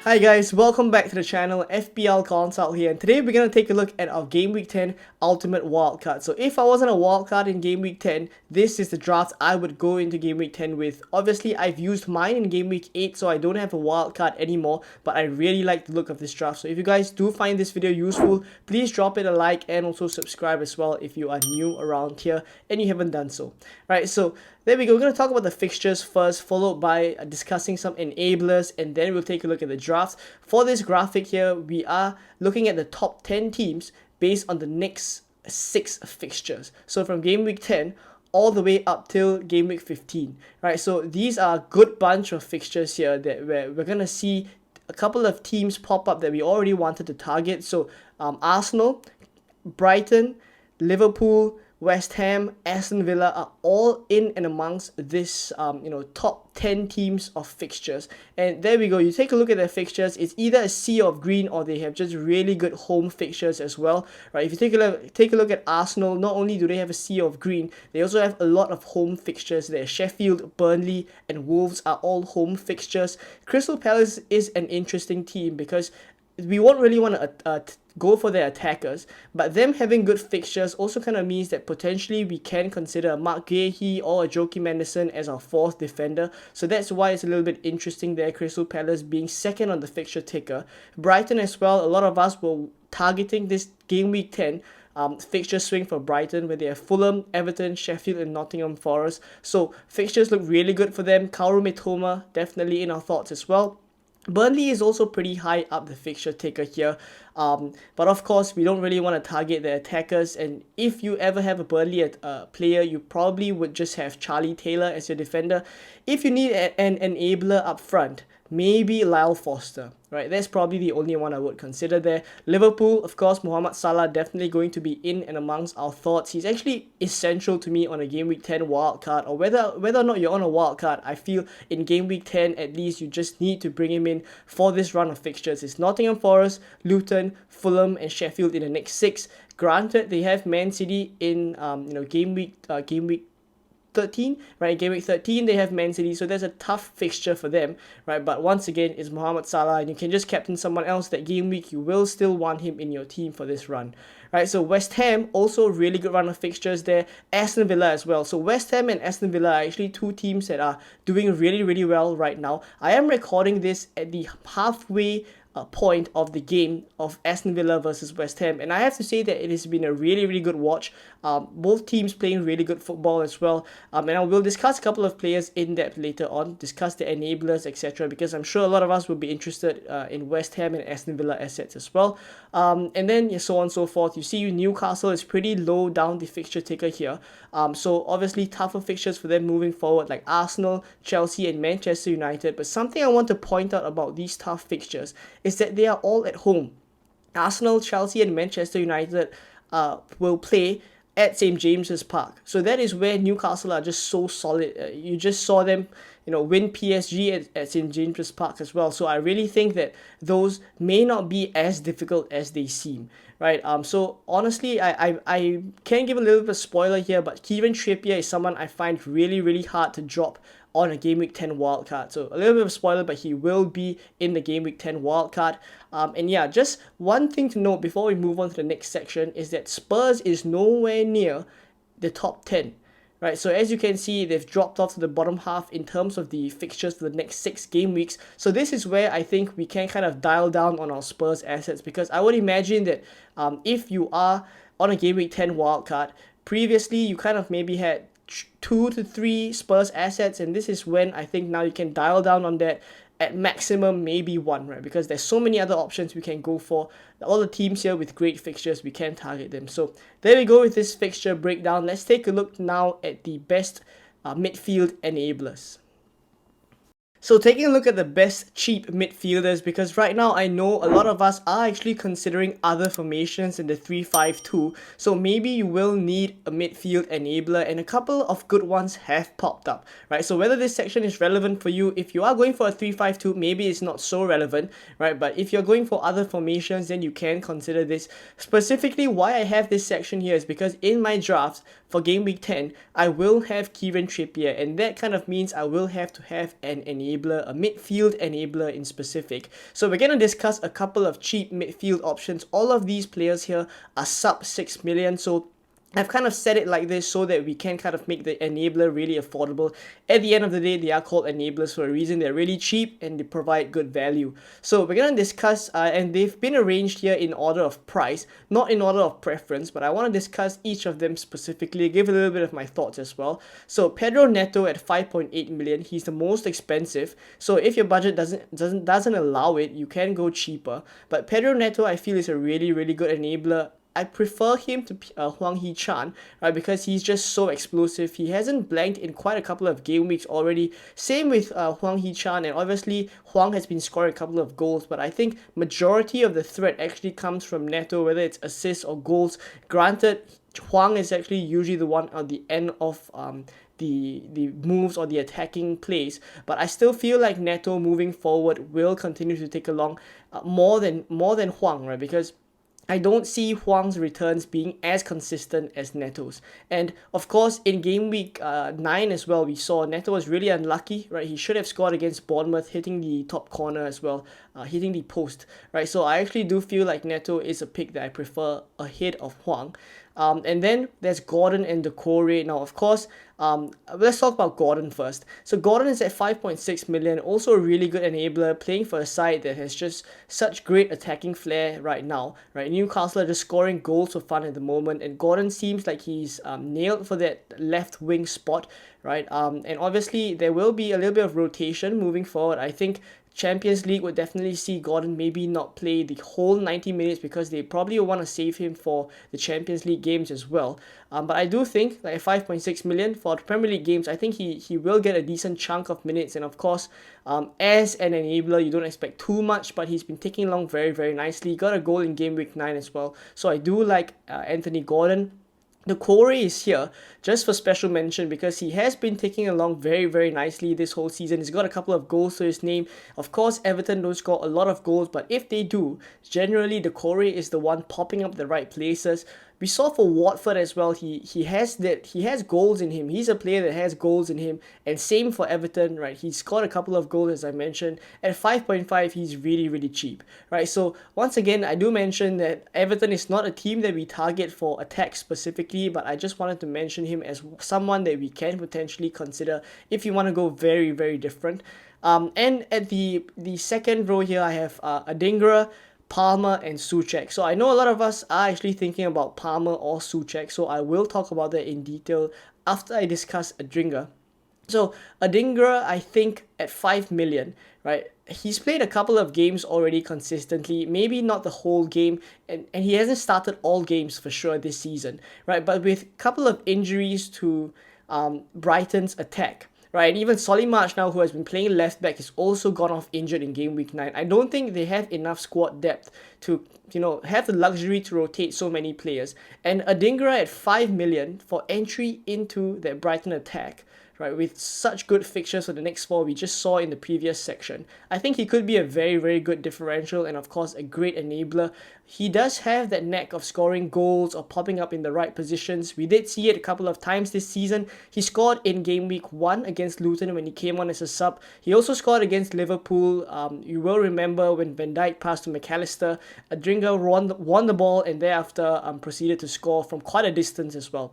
Hi guys, welcome back to the channel. FPL Consult here, and today we're going to take a look at our Game Week 10 Ultimate Wildcard. So if I wasn't a wildcard in Game Week 10, this is the draft I would go into Game Week 10 with. Obviously, I've used mine in Game Week 8, so I don't have a wildcard anymore, but I really like the look of this draft. So if you guys do find this video useful, please drop it a like and also subscribe as well if you are new around here and you haven't done so. Right, so there we go. We're going to talk about the fixtures first, followed by discussing some enablers, and then we'll take a look at the drafts. For this graphic here, we are looking at the top 10 teams based on the next 6 fixtures. So from Game Week 10 all the way up till Game Week 15, right? So these are a good bunch of fixtures here that we're going to see a couple of teams pop up that we already wanted to target. So Arsenal, Brighton, Liverpool, West Ham, Aston Villa are all in and amongst this top 10 teams of fixtures. And there we go. You take a look at their fixtures. It's either a sea of green or they have just really good home fixtures as well, right? If you take a look at Arsenal, not only do they have a sea of green, they also have a lot of home fixtures there. Sheffield, Burnley, and Wolves are all home fixtures. Crystal Palace is an interesting team because we won't really want to go for their attackers, but them having good fixtures also kind of means that potentially we can consider a Mark Guehi or a Joachim Anderson as our fourth defender. So that's why it's a little bit interesting there, Crystal Palace being second on the fixture ticker. Brighton as well, a lot of us were targeting this Game Week 10 fixture swing for Brighton, where they have Fulham, Everton, Sheffield, and Nottingham Forest. So fixtures look really good for them. Kaoru Mitoma definitely in our thoughts as well. Burnley is also pretty high up the fixture ticker here, but of course we don't really want to target the attackers, and if you ever have a Burnley player, you probably would just have Charlie Taylor as your defender. If you need an enabler up front, maybe Lyle Foster, right? That's probably the only one I would consider there. Liverpool, of course, Mohamed Salah definitely going to be in and amongst our thoughts. He's actually essential to me on a Game Week 10 wildcard, or whether or not you're on a wildcard, I feel in Game Week 10 at least you just need to bring him in for this run of fixtures. It's Nottingham Forest, Luton, Fulham, and Sheffield in the next 6. Granted, they have Man City in Game Week 13, right? Game Week 13 they have Man City, so there's a tough fixture for them, right? But once again, it's Mohamed Salah, and you can just captain someone else that game week. You will still want him in your team for this run, right? So West Ham, also really good run of fixtures there. Aston Villa as well. So West Ham and Aston Villa are actually two teams that are doing really, really well right now. I am recording this at the halfway point of the game of Aston Villa versus West Ham, and I have to say that it has been a really, really good watch. Both teams playing really good football as well, and I will discuss a couple of players in depth later on, discuss the enablers, etc., because I'm sure a lot of us will be interested in West Ham and Aston Villa assets as well, and then so on and so forth. You see Newcastle is pretty low down the fixture ticker here, so obviously tougher fixtures for them moving forward, like Arsenal, Chelsea, and Manchester United. But something I want to point out about these tough fixtures is that they are all at home. Arsenal, Chelsea, and Manchester United will play at St. James's Park. So that is where Newcastle are just so solid. You just saw them, win PSG at St. James's Park as well. So I really think that those may not be as difficult as they seem, right? So honestly, I can give a little bit of spoiler here, but Kieran Trippier is someone I find really, really hard to drop on a Game Week 10 wildcard. So a little bit of spoiler, but he will be in the Game Week 10 wildcard. And yeah, just one thing to note before we move on to the next section is that Spurs is nowhere near the top 10. Right, so as you can see, they've dropped off to the bottom half in terms of the fixtures for the next 6 game weeks. So this is where I think we can kind of dial down on our Spurs assets, because I would imagine that if you are on a Game Week 10 wildcard, previously you kind of maybe had 2 to 3 Spurs assets, and this is when I think now you can dial down on that. At maximum maybe 1, right? Because there's so many other options we can go for. All the teams here with great fixtures, we can target them. So there we go with this fixture breakdown. Let's take a look now at the best midfield enablers. So taking a look at the best cheap midfielders, because right now I know a lot of us are actually considering other formations in the 3-5-2, so maybe you will need a midfield enabler, and a couple of good ones have popped up, right? So whether this section is relevant for you, if you are going for a 3-5-2, maybe it's not so relevant, right? But if you're going for other formations, then you can consider this. Specifically, why I have this section here is because in my drafts for Game Week 10, I will have Kieran Trippier, and that kind of means I will have to have an enabler enabler, a midfield enabler in specific. So we're going to discuss a couple of cheap midfield options. All of these players here are sub 6 million, so I've kind of set it like this so that we can kind of make the enabler really affordable. At the end of the day, they are called enablers for a reason. They're really cheap and they provide good value. So we're going to discuss, and they've been arranged here in order of price, not in order of preference, but I want to discuss each of them specifically, give a little bit of my thoughts as well. So Pedro Neto at 5.8 million, he's the most expensive. So if your budget doesn't allow it, you can go cheaper. But Pedro Neto, I feel, is a really, really good enabler. I prefer him to Hwang Hee-chan, right, because he's just so explosive. He hasn't blanked in quite a couple of game weeks already. Same with Hwang Hee-chan, and obviously Hwang has been scoring a couple of goals, but I think majority of the threat actually comes from Neto, whether it's assists or goals. Granted, Hwang is actually usually the one at the end of the moves or the attacking plays, but I still feel like Neto moving forward will continue to take along more than Hwang, right, because I don't see Hwang's returns being as consistent as Neto's. And of course, in game week 9 as well, we saw Neto was really unlucky, right? He should have scored against Bournemouth, hitting the top corner as well, hitting the post, right? So I actually do feel like Neto is a pick that I prefer ahead of Hwang. And then there's Gordon and Decore. Now, of course, let's talk about Gordon first. So Gordon is at 5.6 million, also a really good enabler, playing for a side that has just such great attacking flair right now, right? Newcastle are just scoring goals for fun at the moment, and Gordon seems like he's nailed for that left wing spot, right? And obviously there will be a little bit of rotation moving forward. I think Champions League would definitely see Gordon maybe not play the whole 90 minutes because they probably want to save him for the Champions League games as well. But I do think like 5.6 million for the Premier League games, I think he will get a decent chunk of minutes. And of course, as an enabler, you don't expect too much, but he's been taking along very, very nicely. He got a goal in game week 9 as well. So I do like Anthony Gordon. Decore is here just for special mention because he has been taking along very, very nicely this whole season. He's got a couple of goals to his name. Of course, Everton don't score a lot of goals, but if they do, generally Decore is the one popping up the right places. We saw for Watford as well, he has goals in him. He's a player that has goals in him, and same for Everton, right? He scored a couple of goals, as I mentioned. At 5.5, he's really, really cheap, right? So once again, I do mention that Everton is not a team that we target for attack specifically, but I just wanted to mention him as someone that we can potentially consider if you want to go very, very different. And at the second row here, I have Adingra, Palmer and Souček. So I know a lot of us are actually thinking about Palmer or Souček, so I will talk about that in detail after I discuss Adingra. So Adingra, I think at 5 million, right? He's played a couple of games already consistently, maybe not the whole game, and he hasn't started all games for sure this season, right? But with a couple of injuries to Brighton's attack, right, and even Solly March now, who has been playing left back, has also gone off injured in game week 9. I don't think they have enough squad depth to, have the luxury to rotate so many players. And Adingra at 5 million for entry into that Brighton attack, right, with such good fixtures for the next 4 we just saw in the previous section. I think he could be a very, very good differential and of course a great enabler. He does have that knack of scoring goals or popping up in the right positions. We did see it a couple of times this season. He scored in game week 1 against Luton when he came on as a sub. He also scored against Liverpool. You will remember when Van Dijk passed to McAllister, Adingra won the ball and thereafter proceeded to score from quite a distance as well.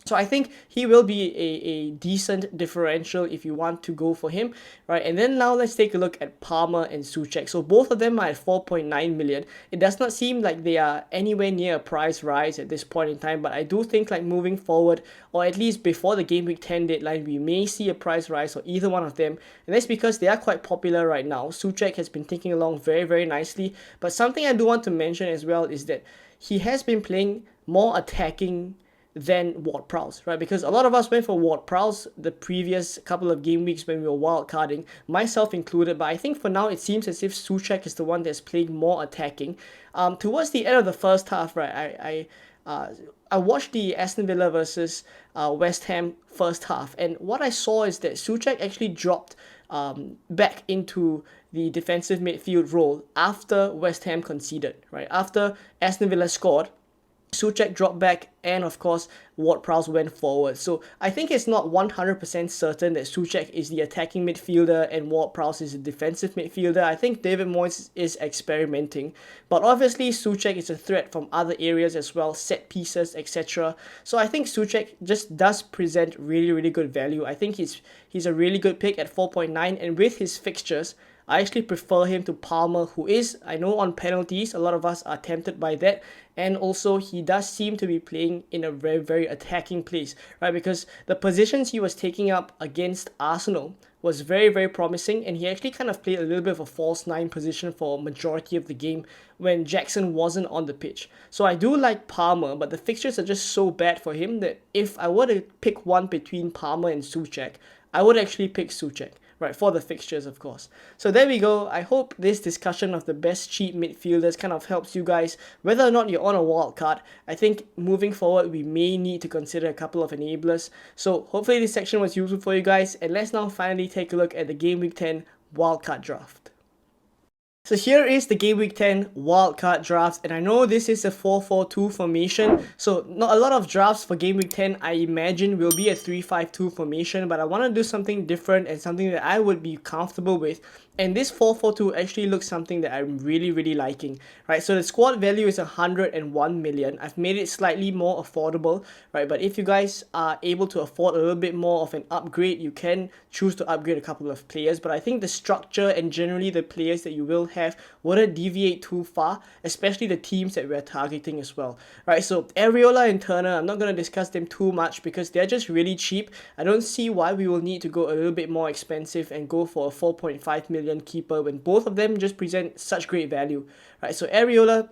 So I think he will be a decent differential if you want to go for him, right? And then now let's take a look at Palmer and Souček. So both of them are at 4.9 million. It does not seem like they are anywhere near a price rise at this point in time, but I do think like moving forward, or at least before the Game Week 10 deadline, we may see a price rise for either one of them. And that's because they are quite popular right now. Souček has been taking along very, very nicely. But something I do want to mention as well is that he has been playing more attacking than Ward-Prowse, right? Because a lot of us went for Ward-Prowse the previous couple of game weeks when we were wildcarding, myself included, but I think for now it seems as if Souček is the one that's playing more attacking. Towards the end of the first half, right, I watched the Aston Villa versus West Ham first half, and what I saw is that Souček actually dropped back into the defensive midfield role after West Ham conceded, right? After Aston Villa scored, Souček dropped back, and of course Ward-Prowse went forward. So I think it's not 100% certain that Souček is the attacking midfielder and Ward-Prowse is a defensive midfielder. I think David Moyes is experimenting, but obviously Souček is a threat from other areas as well, set pieces, etc. So I think Souček just does present really good value. I think he's a really good pick at 4.9, and with his fixtures, I actually prefer him to Palmer, who is, I know, on penalties. A lot of us are tempted by that. And also, he does seem to be playing in a very attacking place, right? Because the positions he was taking up against Arsenal was very promising. And he actually kind of played a little bit of a false nine position for a majority of the game when Jackson wasn't on the pitch. So I do like Palmer, but the fixtures are just so bad for him that if I were to pick one between Palmer and Souček, I would actually pick Souček. Right, for the fixtures, of course. So there we go. I hope this discussion of the best cheap midfielders kind of helps you guys, whether or not you're on a wild card. I think moving forward, we may need to consider a couple of enablers. So hopefully this section was useful for you guys. And let's now finally take a look at the Game Week 10 wildcard draft. So here is the Game Week 10 wildcard drafts, and I know this is a 4-4-2 formation, so not a lot of drafts for Game Week 10 I imagine will be a 3-5-2 formation, but I want to do something different and something that I would be comfortable with. And this 4-4-2 actually looks something that I'm really liking, right? So the squad value is 101 million. I've made it slightly more affordable, right? But if you guys are able to afford a little bit more of an upgrade, you can choose to upgrade a couple of players. But I think the structure and generally the players that you will have wouldn't deviate too far, especially the teams that we're targeting as well, right? So Areola and Turner, I'm not going to discuss them too much because they're just really cheap. I don't see why we will need to go a little bit more expensive and go for a 4.5 million keeper when both of them just present such great value, right? So Areola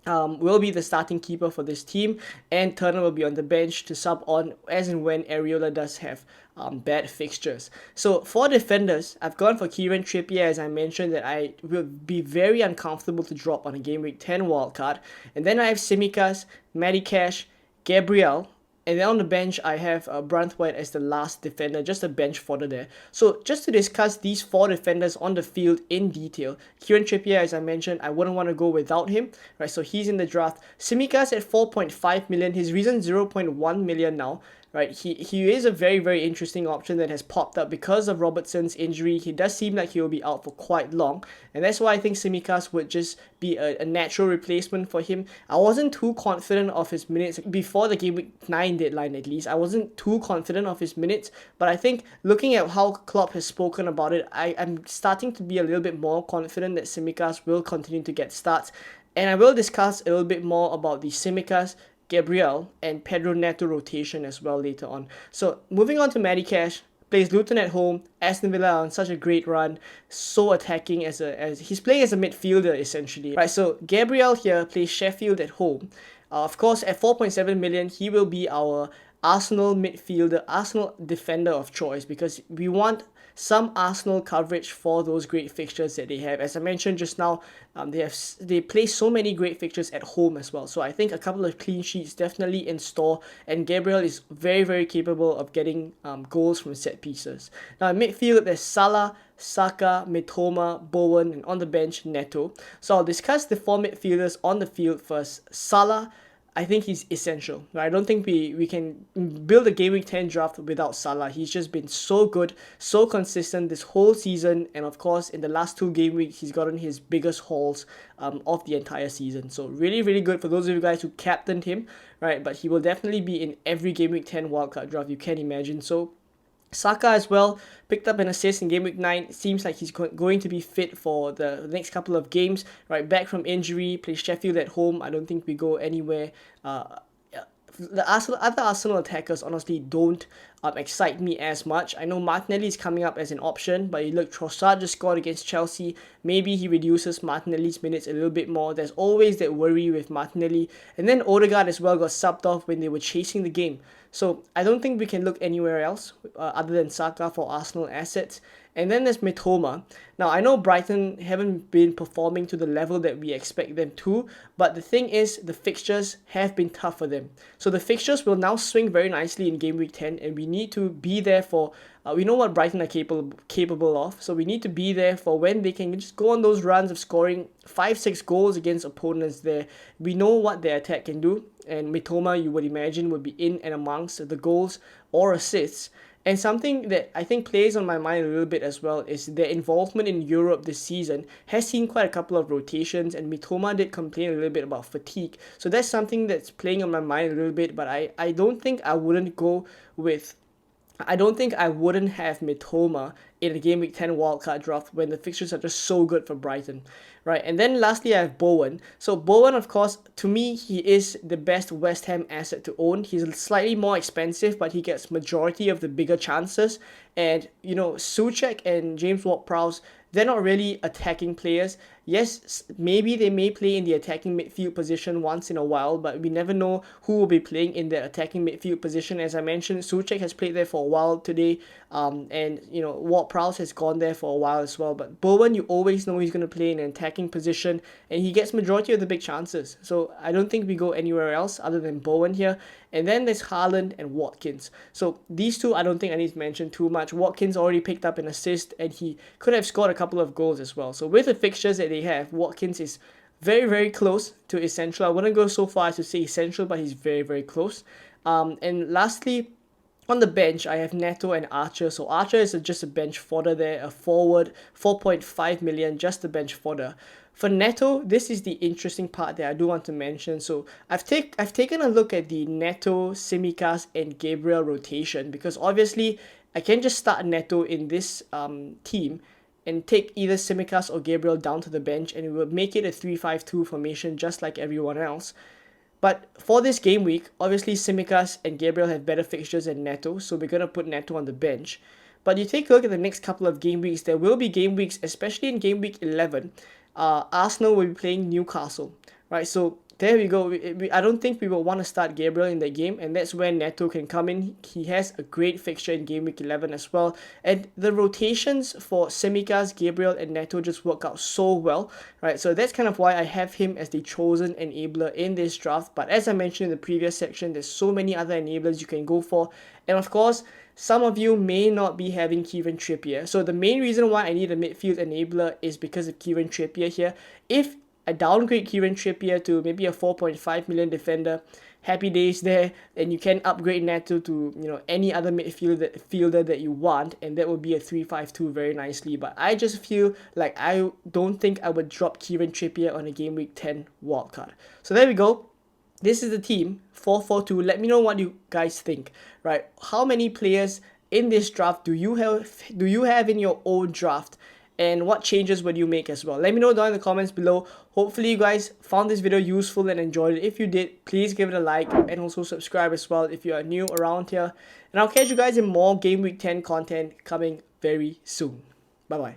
will be the starting keeper for this team, and Turner will be on the bench to sub on as and when Areola does have bad fixtures. So for defenders, I've gone for Kieran Trippier, as I mentioned, that I will be very uncomfortable to drop on a Game Week 10 wildcard. And then I have Tsimikas, Matty Cash, Gabriel, and then on the bench, I have Branthwaite as the last defender, just a bench fodder there. So just to discuss these four defenders on the field in detail, Kieran Trippier, as I mentioned, I wouldn't want to go without him, right? So he's in the draft. Tsimikas at 4.5 million, his reason 0.1 million now. Right, he is a very interesting option that has popped up because of Robertson's injury. He does seem like he will be out for quite long, and that's why I think Tsimikas would just be a natural replacement for him. I wasn't too confident of his minutes before the Game Week 9 deadline, at least. I wasn't too confident of his minutes, but I think looking at how Klopp has spoken about it, I'm starting to be a little bit more confident that Tsimikas will continue to get starts, and I will discuss a little bit more about the Tsimikas, Gabriel, and Pedro Neto rotation as well later on. So moving on to Matty Cash, plays Luton at home. Aston Villa on such a great run, so attacking as he's playing as a midfielder essentially, right? So Gabriel here plays Sheffield at home. Of course, at 4.7 million, he will be our Arsenal midfielder, Arsenal defender of choice, because we want some Arsenal coverage for those great fixtures that they have. As I mentioned just now, they play so many great fixtures at home as well. So I think a couple of clean sheets definitely in store, and Gabriel is very capable of getting goals from set pieces. Now in midfield, there's Salah, Saka, Mitoma, Bowen, and on the bench, Neto. So I'll discuss the four midfielders on the field first. Salah, I think he's essential. I don't think we can build a Game Week 10 draft without Salah. He's just been so good, so consistent this whole season, and of course in the last two game weeks he's gotten his biggest hauls of the entire season. So really good for those of you guys who captained him, right? But he will definitely be in every Game Week 10 wildcard draft you can imagine. So Saka as well picked up an assist in Game Week 9. Seems like he's going to be fit for the next couple of games. Right, back from injury, plays Sheffield at home. I don't think we go anywhere. The other Arsenal attackers honestly don't excite me as much. I know Martinelli is coming up as an option, but you look, Trossard just scored against Chelsea. Maybe he reduces Martinelli's minutes a little bit more. There's always that worry with Martinelli. And then Odegaard as well got subbed off when they were chasing the game. So I don't think we can look anywhere else other than Saka for Arsenal assets. And then there's Mitoma. Now, I know Brighton haven't been performing to the level that we expect them to, but the thing is, the fixtures have been tough for them. So the fixtures will now swing very nicely in Game Week 10, and we need to be there for We know what Brighton are capable of, so we need to be there for when they can just go on those runs of scoring 5-6 goals against opponents there. We know what their attack can do, and Mitoma, you would imagine, would be in and amongst the goals or assists. And something that I think plays on my mind a little bit as well is their involvement in Europe this season has seen quite a couple of rotations, and Mitoma did complain a little bit about fatigue. So that's something that's playing on my mind a little bit, but I don't think I wouldn't go with I don't think I wouldn't have Mitoma in a Game Week 10 wildcard draft when the fixtures are just so good for Brighton, right? And then lastly, I have Bowen. So Bowen, of course, to me, he is the best West Ham asset to own. He's slightly more expensive, but he gets majority of the bigger chances. And, you know, Souček and James Ward-Prowse, they're not really attacking players. Yes, maybe they may play in the attacking midfield position once in a while, but we never know who will be playing in the attacking midfield position. As I mentioned, Souček has played there for a while today, and you know, Ward-Prowse has gone there for a while as well. But Bowen, you always know he's going to play in an attacking position, and he gets majority of the big chances. So I don't think we go anywhere else other than Bowen here. And then there's Haaland and Watkins. So these two, I don't think I need to mention too much. Watkins already picked up an assist, and he could have scored a couple of goals as well. So with the fixtures that they have, Watkins is very, very close to essential. I wouldn't go so far as to say essential, but he's very, very close. And lastly, on the bench, I have Neto and Archer. So Archer is just a bench fodder there, a forward, 4.5 million, just a bench fodder. For Neto, this is the interesting part that I do want to mention. So I've taken a look at the Neto, Tsimikas, and Gabriel rotation, because obviously I can just start Neto in this team and take either Tsimikas or Gabriel down to the bench, and it will make it a 3-5-2 formation just like everyone else. But for this game week, obviously Tsimikas and Gabriel have better fixtures than Neto, so we're going to put Neto on the bench. But you take a look at the next couple of game weeks, there will be game weeks, especially in game week 11, Arsenal will be playing Newcastle, right? So there we go. I don't think we will want to start Gabriel in that game, and that's where Neto can come in. He has a great fixture in game week 11 as well, and the rotations for Tsimikas, Gabriel, and Neto just work out so well, right? So that's kind of why I have him as the chosen enabler in this draft. But as I mentioned in the previous section, there's so many other enablers you can go for, and of course, some of you may not be having Kieran Trippier. So the main reason why I need a midfield enabler is because of Kieran Trippier here. If I downgrade Kieran Trippier to maybe a 4.5 million defender, happy days there, and you can upgrade Neto to, you know, any other midfielder that you want, and that would be a 3-5-2 very nicely. But I just feel like I don't think I would drop Kieran Trippier on a Game Week 10 wildcard. So there we go. This is the team, 4-4-2. Let me know what you guys think, right? How many players in this draft do you have in your own draft? And what changes would you make as well? Let me know down in the comments below. Hopefully you guys found this video useful and enjoyed it. If you did, please give it a like and also subscribe as well if you are new around here. And I'll catch you guys in more Game Week 10 content coming very soon. Bye bye.